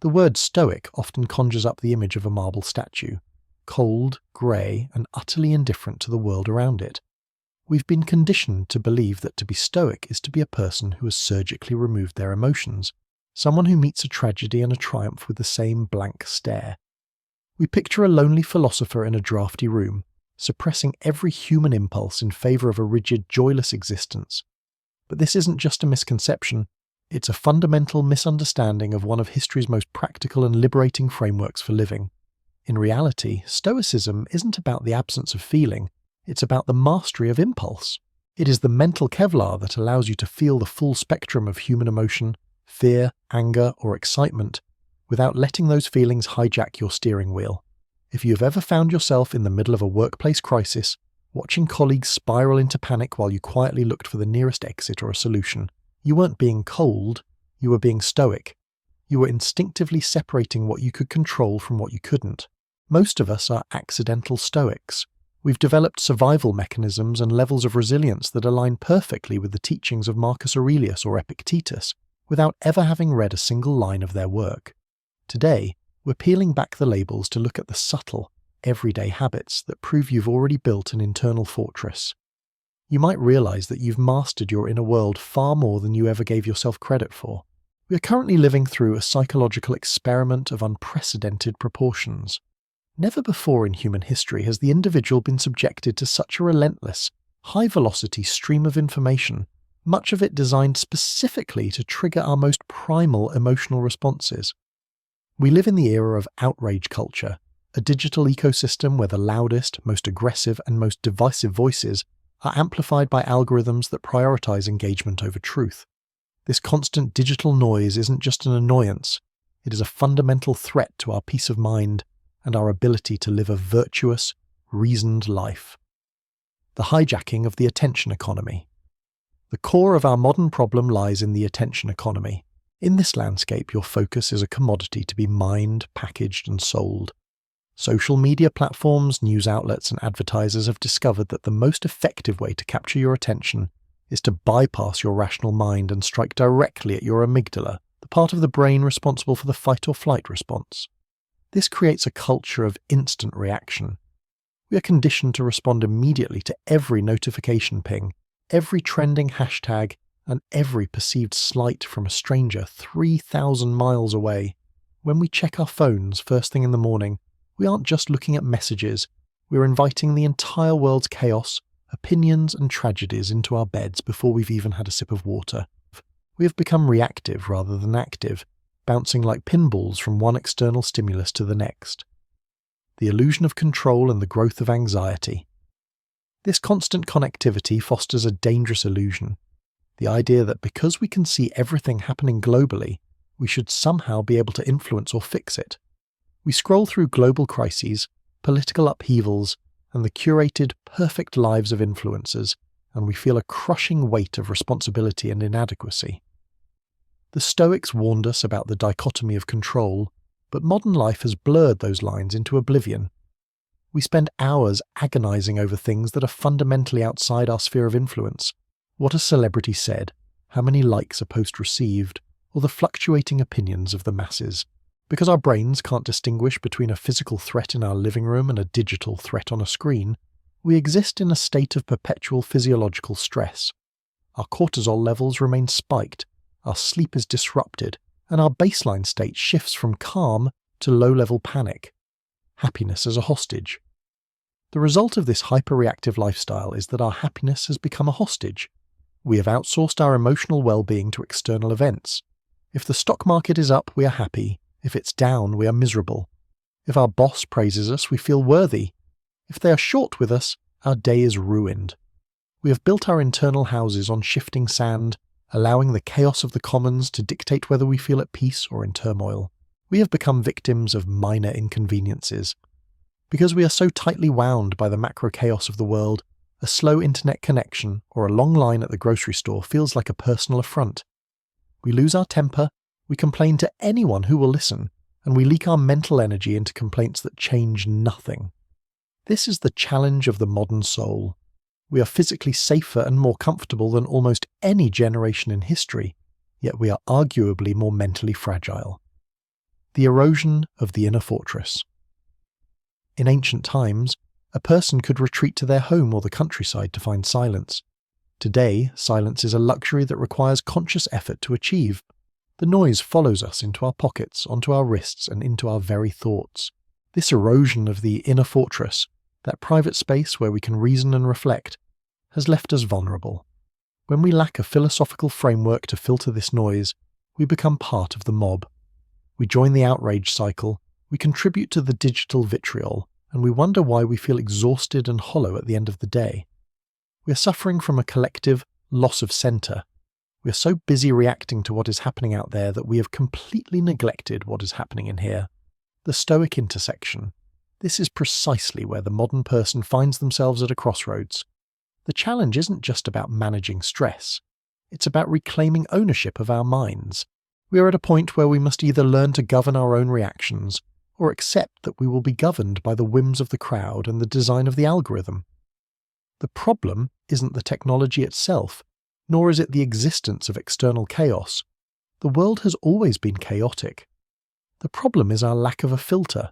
The word Stoic often conjures up the image of a marble statue, cold, grey, and utterly indifferent to the world around it. We've been conditioned to believe that to be Stoic is to be a person who has surgically removed their emotions, someone who meets a tragedy and a triumph with the same blank stare. We picture a lonely philosopher in a drafty room, suppressing every human impulse in favour of a rigid, joyless existence. But this isn't just a misconception, it's a fundamental misunderstanding of one of history's most practical and liberating frameworks for living. In reality, Stoicism isn't about the absence of feeling, it's about the mastery of impulse. It is the mental Kevlar that allows you to feel the full spectrum of human emotion, fear, anger, or excitement, without letting those feelings hijack your steering wheel. If you have ever found yourself in the middle of a workplace crisis, watching colleagues spiral into panic while you quietly looked for the nearest exit or a solution, you weren't being cold, you were being stoic. You were instinctively separating what you could control from what you couldn't. Most of us are accidental stoics. We've developed survival mechanisms and levels of resilience that align perfectly with the teachings of Marcus Aurelius or Epictetus, without ever having read a single line of their work. Today, we're peeling back the labels to look at the subtle, everyday habits that prove you've already built an internal fortress. You might realize that you've mastered your inner world far more than you ever gave yourself credit for. We are currently living through a psychological experiment of unprecedented proportions. Never before in human history has the individual been subjected to such a relentless, high-velocity stream of information, much of it designed specifically to trigger our most primal emotional responses. We live in the era of outrage culture, a digital ecosystem where the loudest, most aggressive, and most divisive voices are amplified by algorithms that prioritize engagement over truth. This constant digital noise isn't just an annoyance, it is a fundamental threat to our peace of mind and our ability to live a virtuous, reasoned life. The hijacking of the attention economy. The core of our modern problem lies in the attention economy. In this landscape, your focus is a commodity to be mined, packaged, and sold. Social media platforms, news outlets, and advertisers have discovered that the most effective way to capture your attention is to bypass your rational mind and strike directly at your amygdala, the part of the brain responsible for the fight or flight response. This creates a culture of instant reaction. We are conditioned to respond immediately to every notification ping, every trending hashtag, and every perceived slight from a stranger 3,000 miles away. When we check our phones first thing in the morning, we aren't just looking at messages, we're inviting the entire world's chaos, opinions, and tragedies into our beds before we've even had a sip of water. We have become reactive rather than active, bouncing like pinballs from one external stimulus to the next. The illusion of control and the growth of anxiety. This constant connectivity fosters a dangerous illusion. The idea that because we can see everything happening globally, we should somehow be able to influence or fix it. We scroll through global crises, political upheavals, and the curated, perfect lives of influencers, and we feel a crushing weight of responsibility and inadequacy. The Stoics warned us about the dichotomy of control, but modern life has blurred those lines into oblivion. We spend hours agonizing over things that are fundamentally outside our sphere of influence. What a celebrity said, how many likes a post received, or the fluctuating opinions of the masses. Because our brains can't distinguish between a physical threat in our living room and a digital threat on a screen, we exist in a state of perpetual physiological stress. Our cortisol levels remain spiked, our sleep is disrupted, and our baseline state shifts from calm to low-level panic. Happiness as a hostage. The result of this hyperreactive lifestyle is that our happiness has become a hostage. We have outsourced our emotional well-being to external events. If the stock market is up, we are happy. If it's down, we are miserable. If our boss praises us, we feel worthy. If they are short with us, our day is ruined. We have built our internal houses on shifting sand, allowing the chaos of the commons to dictate whether we feel at peace or in turmoil. We have become victims of minor inconveniences. Because we are so tightly wound by the macro chaos of the world, a slow internet connection or a long line at the grocery store feels like a personal affront. We lose our temper, we complain to anyone who will listen, and we leak our mental energy into complaints that change nothing. This is the challenge of the modern soul. We are physically safer and more comfortable than almost any generation in history, yet we are arguably more mentally fragile. The erosion of the inner fortress. In ancient times, a person could retreat to their home or the countryside to find silence. Today, silence is a luxury that requires conscious effort to achieve. The noise follows us into our pockets, onto our wrists, and into our very thoughts. This erosion of the inner fortress, that private space where we can reason and reflect, has left us vulnerable. When we lack a philosophical framework to filter this noise, we become part of the mob. We join the outrage cycle, we contribute to the digital vitriol, and we wonder why we feel exhausted and hollow at the end of the day. We are suffering from a collective loss of centre. We are so busy reacting to what is happening out there that we have completely neglected what is happening in here. The Stoic intersection. This is precisely where the modern person finds themselves at a crossroads. The challenge isn't just about managing stress. It's about reclaiming ownership of our minds. We are at a point where we must either learn to govern our own reactions, or accept that we will be governed by the whims of the crowd and the design of the algorithm. The problem isn't the technology itself, nor is it the existence of external chaos. The world has always been chaotic. The problem is our lack of a filter.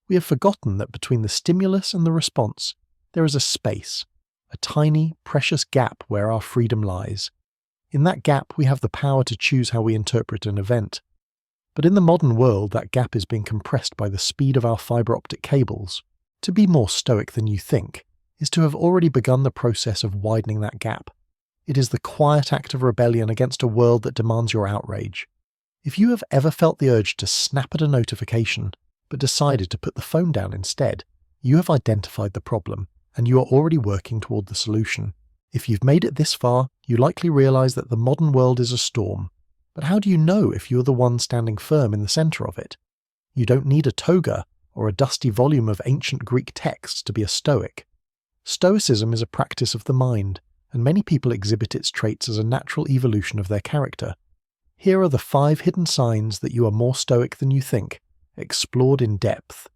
We have forgotten that between the stimulus and the response, there is a space, a tiny, precious gap where our freedom lies. In that gap, we have the power to choose how we interpret an event. But in the modern world, that gap is being compressed by the speed of our fibre optic cables. To be more stoic than you think is to have already begun the process of widening that gap. It is the quiet act of rebellion against a world that demands your outrage. If you have ever felt the urge to snap at a notification, but decided to put the phone down instead, you have identified the problem, and you are already working toward the solution. If you've made it this far, you likely realize that the modern world is a storm. But how do you know if you're the one standing firm in the center of it? You don't need a toga or a dusty volume of ancient Greek texts to be a Stoic. Stoicism is a practice of the mind, and many people exhibit its traits as a natural evolution of their character. Here are the 5 hidden signs that you are more Stoic than you think, explored in depth.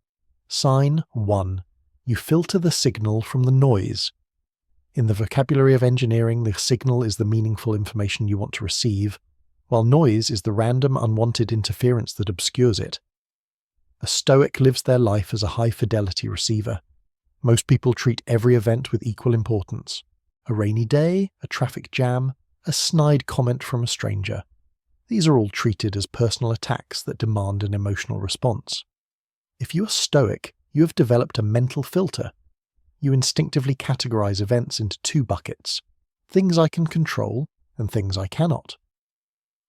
Sign 1. You filter the signal from the noise. In the vocabulary of engineering, the signal is the meaningful information you want to receive, while noise is the random, unwanted interference that obscures it. A Stoic lives their life as a high-fidelity receiver. Most people treat every event with equal importance. A rainy day, a traffic jam, a snide comment from a stranger. These are all treated as personal attacks that demand an emotional response. If you are Stoic, you have developed a mental filter. You instinctively categorize events into 2 buckets: things I can control and things I cannot.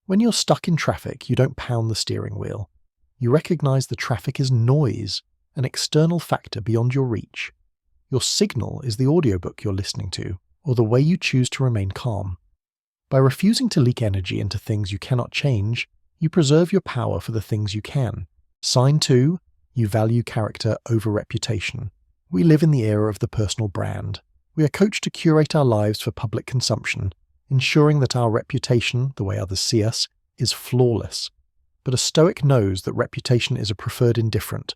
When you're stuck in traffic, you don't pound the steering wheel. You recognize the traffic is noise, an external factor beyond your reach. Your signal is the audiobook you're listening to, or the way you choose to remain calm. By refusing to leak energy into things you cannot change, you preserve your power for the things you can. Sign 2, you value character over reputation. We live in the era of the personal brand. We are coached to curate our lives for public consumption, ensuring that our reputation, the way others see us, is flawless. But a Stoic knows that reputation is a preferred indifferent.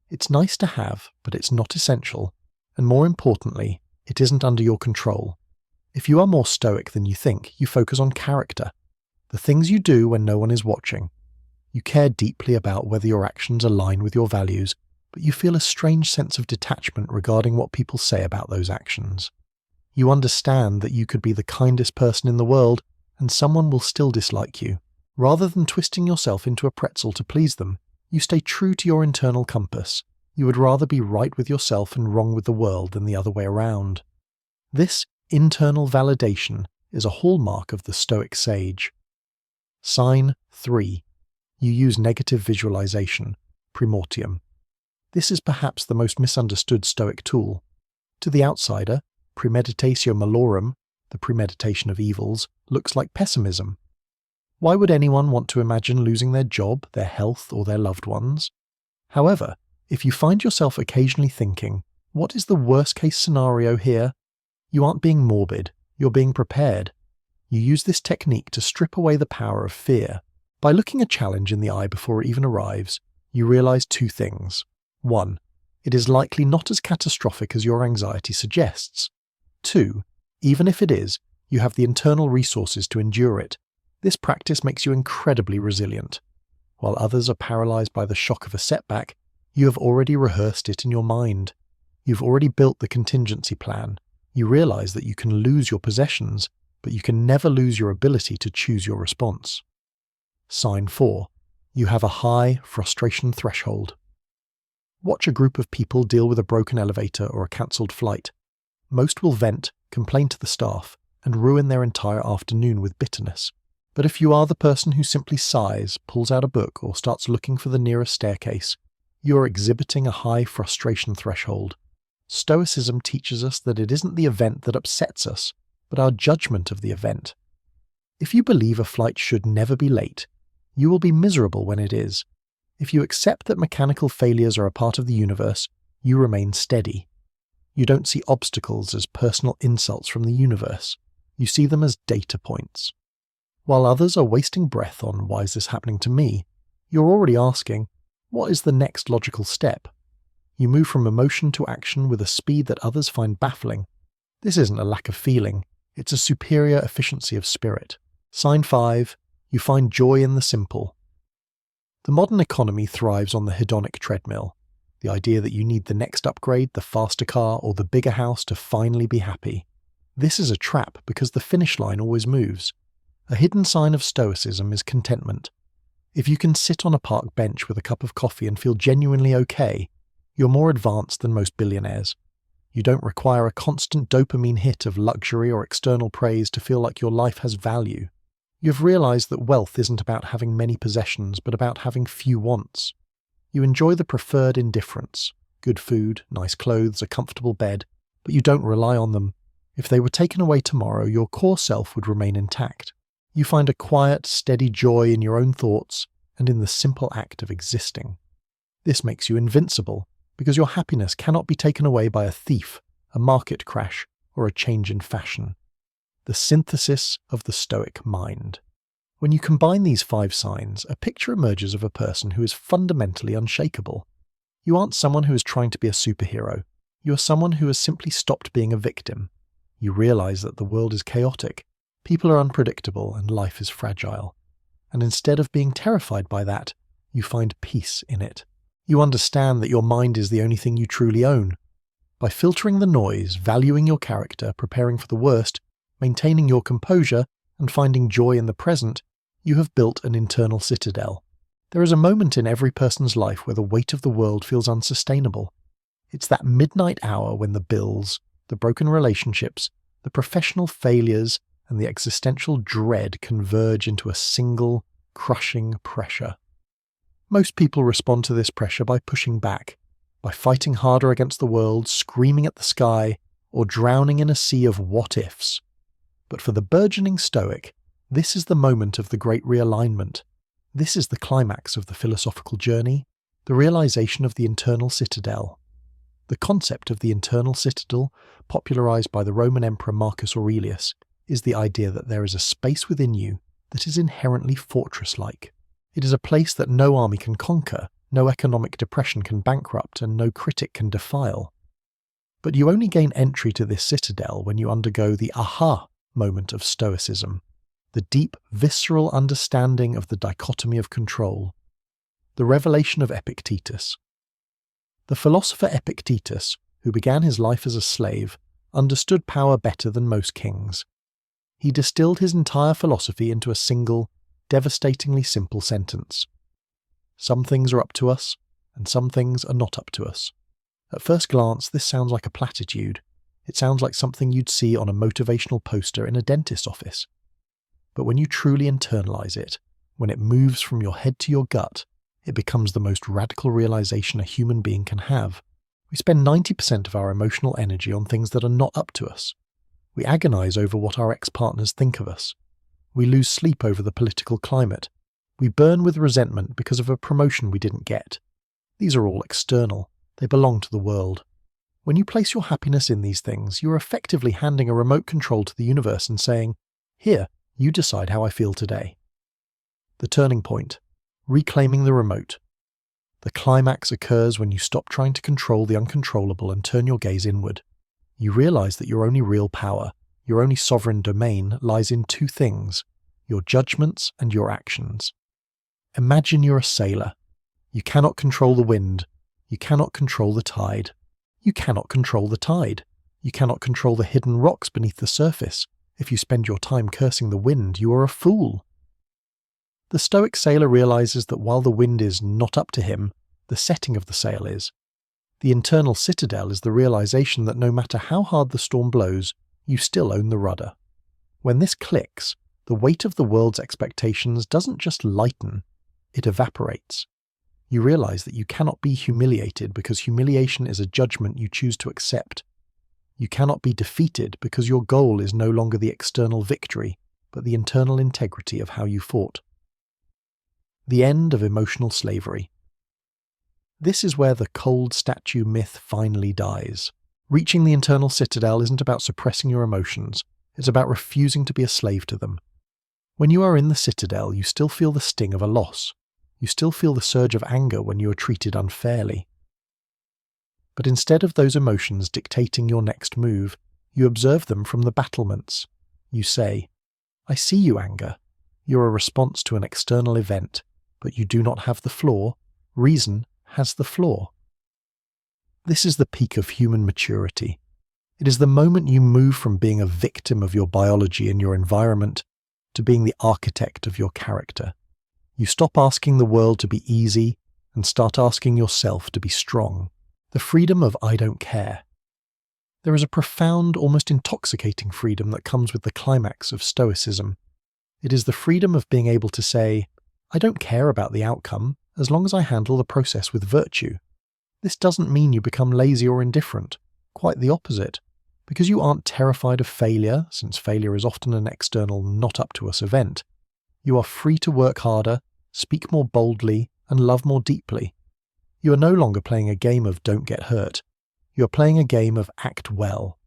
It's nice to have, but it's not essential, and more importantly, it isn't under your control. If you are more Stoic than you think, you focus on character, the things you do when no one is watching. You care deeply about whether your actions align with your values, but you feel a strange sense of detachment regarding what people say about those actions. You understand that you could be the kindest person in the world, and someone will still dislike you. Rather than twisting yourself into a pretzel to please them, you stay true to your internal compass. You would rather be right with yourself and wrong with the world than the other way around. This internal validation is a hallmark of the Stoic sage. Sign 3. You use negative visualization, primordium. This is perhaps the most misunderstood Stoic tool. To the outsider, premeditatio malorum, the premeditation of evils, looks like pessimism. Why would anyone want to imagine losing their job, their health, or their loved ones? However, if you find yourself occasionally thinking, what is the worst-case scenario here? You aren't being morbid, you're being prepared. You use this technique to strip away the power of fear. By looking a challenge in the eye before it even arrives, you realize 2 things. 1. It is likely not as catastrophic as your anxiety suggests. 2. Even if it is, you have the internal resources to endure it. This practice makes you incredibly resilient. While others are paralyzed by the shock of a setback, you have already rehearsed it in your mind. You've already built the contingency plan. You realize that you can lose your possessions, but you can never lose your ability to choose your response. Sign 4. You have a high frustration threshold. Watch a group of people deal with a broken elevator or a cancelled flight. Most will vent, complain to the staff, and ruin their entire afternoon with bitterness. But if you are the person who simply sighs, pulls out a book, or starts looking for the nearest staircase, you are exhibiting a high frustration threshold. Stoicism teaches us that it isn't the event that upsets us, but our judgment of the event. If you believe a flight should never be late, you will be miserable when it is. If you accept that mechanical failures are a part of the universe, you remain steady. You don't see obstacles as personal insults from the universe. You see them as data points. While others are wasting breath on why is this happening to me, you're already asking, what is the next logical step? You move from emotion to action with a speed that others find baffling. This isn't a lack of feeling, it's a superior efficiency of spirit. Sign 5. You find joy in the simple. The modern economy thrives on the hedonic treadmill, the idea that you need the next upgrade, the faster car, or the bigger house to finally be happy. This is a trap because the finish line always moves. A hidden sign of Stoicism is contentment. If you can sit on a park bench with a cup of coffee and feel genuinely okay, you're more advanced than most billionaires. You don't require a constant dopamine hit of luxury or external praise to feel like your life has value. You've realized that wealth isn't about having many possessions, but about having few wants. You enjoy the preferred indifference, good food, nice clothes, a comfortable bed, but you don't rely on them. If they were taken away tomorrow, your core self would remain intact. You find a quiet, steady joy in your own thoughts and in the simple act of existing. This makes you invincible, because your happiness cannot be taken away by a thief, a market crash, or a change in fashion. The synthesis of the Stoic mind. When you combine these 5 signs, a picture emerges of a person who is fundamentally unshakable. You aren't someone who is trying to be a superhero. You are someone who has simply stopped being a victim. You realize that the world is chaotic, people are unpredictable, and life is fragile. And instead of being terrified by that, you find peace in it. You understand that your mind is the only thing you truly own. By filtering the noise, valuing your character, preparing for the worst, maintaining your composure, and finding joy in the present, you have built an internal citadel. There is a moment in every person's life where the weight of the world feels unsustainable. It's that midnight hour when the bills, the broken relationships, the professional failures, and the existential dread converge into a single, crushing pressure. Most people respond to this pressure by pushing back, by fighting harder against the world, screaming at the sky, or drowning in a sea of what-ifs. But for the burgeoning Stoic, this is the moment of the great realignment. This is the climax of the philosophical journey, the realization of the internal citadel. The concept of the internal citadel, popularized by the Roman Emperor Marcus Aurelius, is the idea that there is a space within you that is inherently fortress-like. It is a place that no army can conquer, no economic depression can bankrupt, and no critic can defile. But you only gain entry to this citadel when you undergo the aha moment of Stoicism, the deep, visceral understanding of the dichotomy of control, the revelation of Epictetus. The philosopher Epictetus, who began his life as a slave, understood power better than most kings. He distilled his entire philosophy into a single, devastatingly simple sentence. Some things are up to us, and some things are not up to us. At first glance, this sounds like a platitude. It sounds like something you'd see on a motivational poster in a dentist's office. But when you truly internalize it, when it moves from your head to your gut, it becomes the most radical realization a human being can have. We spend 90% of our emotional energy on things that are not up to us. We agonize over what our ex-partners think of us. We lose sleep over the political climate. We burn with resentment because of a promotion we didn't get. These are all external. They belong to the world. When you place your happiness in these things, you are effectively handing a remote control to the universe and saying, "Here, you decide how I feel today." The turning point. Reclaiming the remote. The climax occurs when you stop trying to control the uncontrollable and turn your gaze inward. You realize that your only real power, your only sovereign domain, lies in 2 things, your judgments and your actions. Imagine you're a sailor. You cannot control the wind. You cannot control the tide. You cannot control the tide. You cannot control the hidden rocks beneath the surface. If you spend your time cursing the wind, you are a fool. The Stoic sailor realizes that while the wind is not up to him, the setting of the sail is. The internal citadel is the realization that no matter how hard the storm blows, you still own the rudder. When this clicks, the weight of the world's expectations doesn't just lighten, it evaporates. You realize that you cannot be humiliated because humiliation is a judgment you choose to accept. You cannot be defeated because your goal is no longer the external victory, but the internal integrity of how you fought. The end of emotional slavery. This is where the cold statue myth finally dies. Reaching the internal citadel isn't about suppressing your emotions, it's about refusing to be a slave to them. When you are in the citadel, you still feel the sting of a loss. You still feel the surge of anger when you are treated unfairly. But instead of those emotions dictating your next move, you observe them from the battlements. You say, "I see you, anger. You're a response to an external event, but you do not have the floor. Reason has the floor." This is the peak of human maturity. It is the moment you move from being a victim of your biology and your environment to being the architect of your character. You stop asking the world to be easy and start asking yourself to be strong. The freedom of "I don't care." There is a profound, almost intoxicating freedom that comes with the climax of Stoicism. It is the freedom of being able to say, "I don't care about the outcome as long as I handle the process with virtue." This doesn't mean you become lazy or indifferent. Quite the opposite. Because you aren't terrified of failure, since failure is often an external, not up to us event. You are free to work harder, speak more boldly, and love more deeply. You are no longer playing a game of don't get hurt. You are playing a game of act well.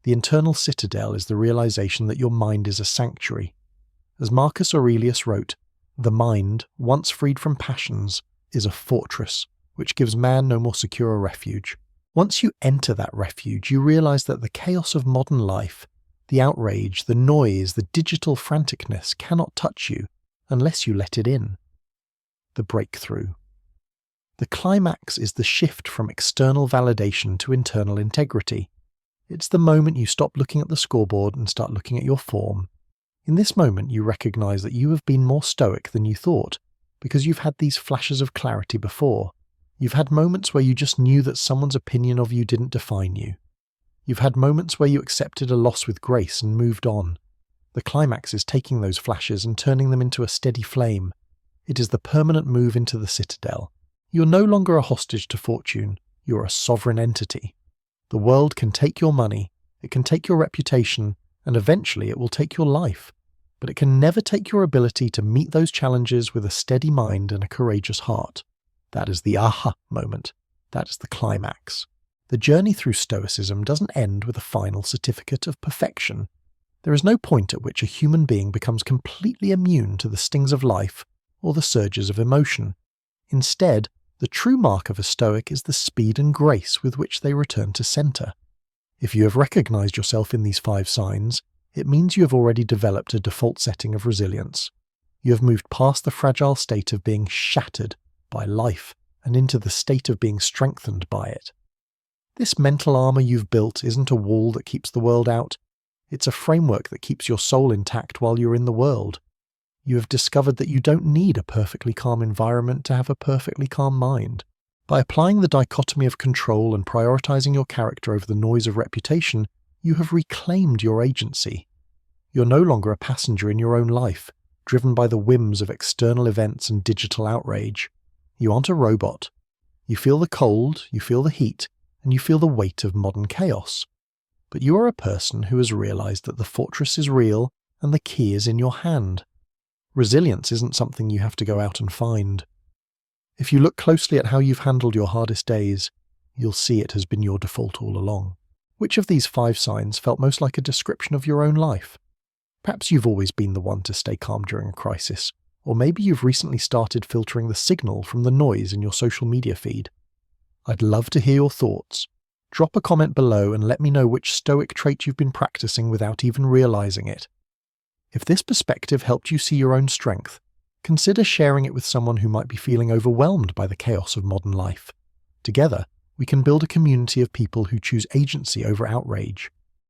The internal citadel is the realization that your mind is a sanctuary. As Marcus Aurelius wrote, "The mind, once freed from passions, is a fortress, which gives man no more secure a refuge." Once you enter that refuge, you realize that the chaos of modern life, the outrage, the noise, the digital franticness cannot touch you unless you let it in. The breakthrough. The climax is the shift from external validation to internal integrity. It's the moment you stop looking at the scoreboard and start looking at your form. In this moment, you recognize that you have been more stoic than you thought, because you've had these flashes of clarity before. You've had moments where you just knew that someone's opinion of you didn't define you. You've had moments where you accepted a loss with grace and moved on. The climax is taking those flashes and turning them into a steady flame. It is the permanent move into the citadel. You're no longer a hostage to fortune, you're a sovereign entity. The world can take your money, it can take your reputation, and eventually it will take your life. But it can never take your ability to meet those challenges with a steady mind and a courageous heart. That is the aha moment. That is the climax. The journey through Stoicism doesn't end with a final certificate of perfection. There is no point at which a human being becomes completely immune to the stings of life or the surges of emotion. Instead, the true mark of a Stoic is the speed and grace with which they return to center. If you have recognized yourself in these 5 signs, it means you have already developed a default setting of resilience. You have moved past the fragile state of being shattered by life and into the state of being strengthened by it. This mental armor you've built isn't a wall that keeps the world out. It's a framework that keeps your soul intact while you're in the world. You have discovered that you don't need a perfectly calm environment to have a perfectly calm mind. By applying the dichotomy of control and prioritizing your character over the noise of reputation, you have reclaimed your agency. You're no longer a passenger in your own life, driven by the whims of external events and digital outrage. You aren't a robot. You feel the cold, you feel the heat, and you feel the weight of modern chaos. But you are a person who has realized that the fortress is real and the key is in your hand. Resilience isn't something you have to go out and find. If you look closely at how you've handled your hardest days, you'll see it has been your default all along. Which of these 5 signs felt most like a description of your own life? Perhaps you've always been the one to stay calm during a crisis, or maybe you've recently started filtering the signal from the noise in your social media feed. I'd love to hear your thoughts. Drop a comment below and let me know which Stoic trait you've been practicing without even realizing it. If this perspective helped you see your own strength, Consider sharing it with someone who might be feeling overwhelmed by the chaos of modern life. Together, we can build a community of people who choose agency over outrage.